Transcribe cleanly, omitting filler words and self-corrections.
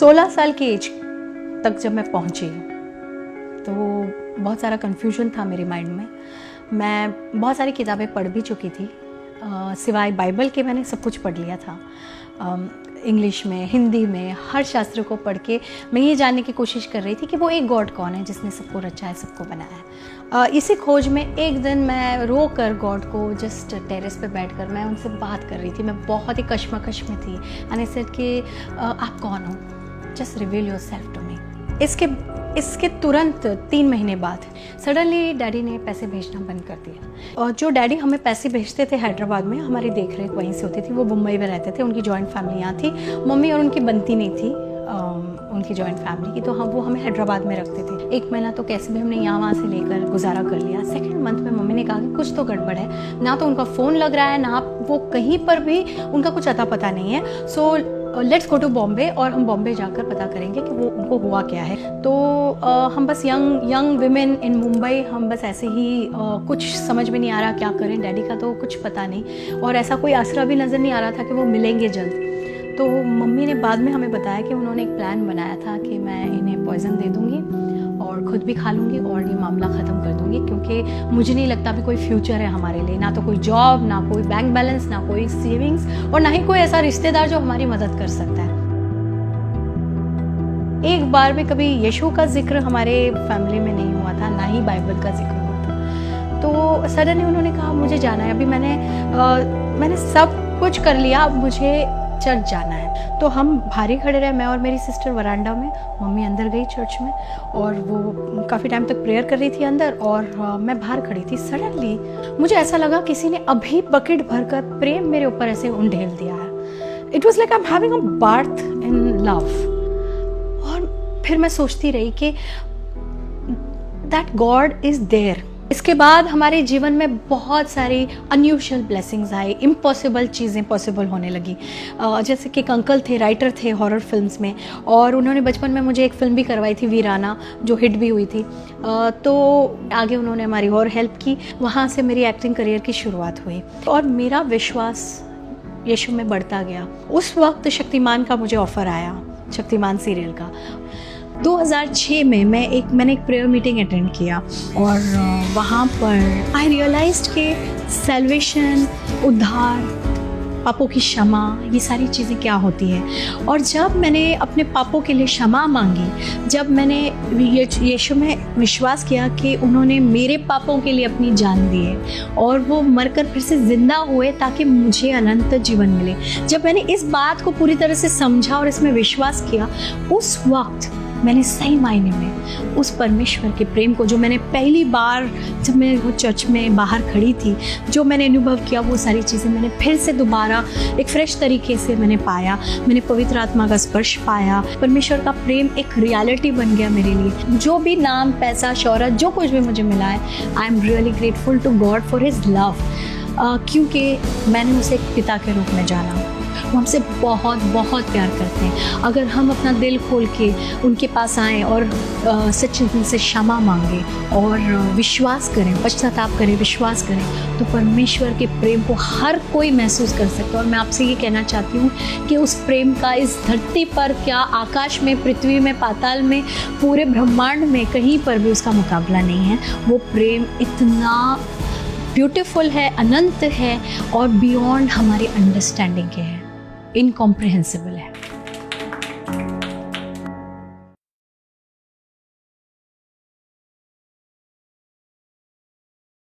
16 साल की एज तक जब मैं पहुंची तो बहुत सारा कन्फ्यूजन था मेरे माइंड में। मैं बहुत सारी किताबें पढ़ भी चुकी थी, सिवाय बाइबल के मैंने सब कुछ पढ़ लिया था। इंग्लिश में, हिंदी में, हर शास्त्र को पढ़ के मैं ये जानने की कोशिश कर रही थी कि वो एक गॉड कौन है जिसने सबको रचा है, सबको बनाया है। इसी खोज में एक दिन मैं रो कर गॉड को जस्ट टेरेस पे बैठकर मैं उनसे बात कर रही थी। मैं बहुत ही कश्मकश में थी। एंड आई सेड कि आप कौन हो, just reveal yourself to me. इसके तुरंत 3 महीने बाद सडनली डैडी ने पैसे भेजना बंद कर दिया। और जो डैडी हमें पैसे भेजते थे हैदराबाद में, हमारी देख रेख वहीं से होती थी। वो मुंबई में रहते थे, उनकी जॉइंट फैमिली यहाँ थी। मम्मी और उनकी बनती नहीं थी उनकी जॉइंट फैमिली की, तो वो हमें हैदराबाद में रखते थे। 1 महीना तो कैसे भी हमने यहाँ वहाँ से लेकर गुजारा कर लिया। सेकेंड मंथ में मम्मी ने कहा कि कुछ तो गड़बड़ है, ना तो उनका फ़ोन लग रहा है, ना वो कहीं पर भी उनका कुछ अता पता नहीं है। So let's go to Bombay और हम बॉम्बे जाकर पता करेंगे कि वो उनको हुआ क्या है। तो हम बस यंग विमेन इन मुंबई, हम बस ऐसे ही कुछ समझ में नहीं आ रहा क्या करें। डैडी का तो कुछ पता नहीं और ऐसा कोई आसरा भी नज़र नहीं आ रहा था कि वो मिलेंगे जल्द। तो मम्मी ने बाद में हमें बताया कि उन्होंने एक प्लान बनाया था कि मैं इन्हें पॉइज़न दे दूँगी और ख़ुद भी खा लूँगी और ये मामला ख़त्म कर दूँगी, क्योंकि मुझे नहीं लगता भी कोई फ्यूचर है हमारे लिए। ना तो कोई जॉब, ना कोई बैंक बैलेंस, ना कोई सेविंग्स और ना ही कोई ऐसा रिश्तेदार जो हमारी मदद कर सकता है। एक बार भी कभी यीशु का जिक्र हमारे फैमिली में नहीं हुआ था, ना ही बाइबल का जिक्र हुआ था। तो सडनली उन्होंने कहा मुझे जाना है, अभी मैंने सब कुछ कर लिया, अब मुझे चर्च जाना है। तो हम बाहर ही खड़े रहे, मैं और मेरी सिस्टर वरांडा में। मम्मी अंदर गई चर्च में और वो काफ़ी टाइम तक प्रेयर कर रही थी अंदर और मैं बाहर खड़ी थी। सडनली मुझे ऐसा लगा किसी ने अभी बकेट भरकर प्रेम मेरे ऊपर ऐसे उंडेल दिया है। It was like I am having a birth in love. और फिर मैं सोचती रही कि दैट गॉड इज देयर। इसके बाद हमारे जीवन में बहुत सारी अनयूजुअल ब्लेसिंग्स आई, इम्पॉसिबल चीज़ें पॉसिबल होने लगी। जैसे कि एक अंकल थे, राइटर थे हॉरर फिल्म्स में, और उन्होंने बचपन में मुझे एक फ़िल्म भी करवाई थी, वीराना, जो हिट भी हुई थी। तो आगे उन्होंने हमारी और हेल्प की। वहाँ से मेरी एक्टिंग करियर की शुरुआत हुई और मेरा विश्वास यीशु में बढ़ता गया। उस वक्त शक्तिमान का मुझे ऑफ़र आया, शक्तिमान सीरियल का। 2006 में मैंने एक प्रेयर मीटिंग अटेंड किया और वहाँ पर आई रियलाइज्ड कि सैल्वेशन, उद्धार, पापों की क्षमा, ये सारी चीज़ें क्या होती है। और जब मैंने अपने पापों के लिए क्षमा मांगी, जब मैंने यीशु में विश्वास किया कि उन्होंने मेरे पापों के लिए अपनी जान दी है और वो मरकर फिर से ज़िंदा हुए ताकि मुझे अनंत जीवन मिले, जब मैंने इस बात को पूरी तरह से समझा और इसमें विश्वास किया, उस वक्त मैंने सही मायने में उस परमेश्वर के प्रेम को, जो मैंने पहली बार जब मैं वो चर्च में बाहर खड़ी थी, जो मैंने अनुभव किया, वो सारी चीज़ें मैंने फिर से दोबारा एक फ्रेश तरीके से मैंने पाया। मैंने पवित्र आत्मा का स्पर्श पाया। परमेश्वर का प्रेम एक रियलिटी बन गया मेरे लिए। जो भी नाम, पैसा, शोहरत, जो कुछ भी मुझे मिला है, I am really grateful to God for his love, क्योंकि मैंने उसे एक पिता के रूप में जाना। वो हमसे बहुत बहुत प्यार करते हैं। अगर हम अपना दिल खोल के उनके पास आएँ और सच्चे दिल से क्षमा मांगे और विश्वास करें, पश्चाताप करें, विश्वास करें, तो परमेश्वर के प्रेम को हर कोई महसूस कर सकता है। और मैं आपसे ये कहना चाहती हूँ कि उस प्रेम का इस धरती पर, क्या आकाश में, पृथ्वी में, पाताल में, पूरे ब्रह्मांड में कहीं पर भी उसका मुकाबला नहीं है। वो प्रेम इतना ब्यूटीफुल है, अनंत है और बियॉन्ड हमारी अंडरस्टैंडिंग के है, इनकॉम्प्रिहेंसिबल है।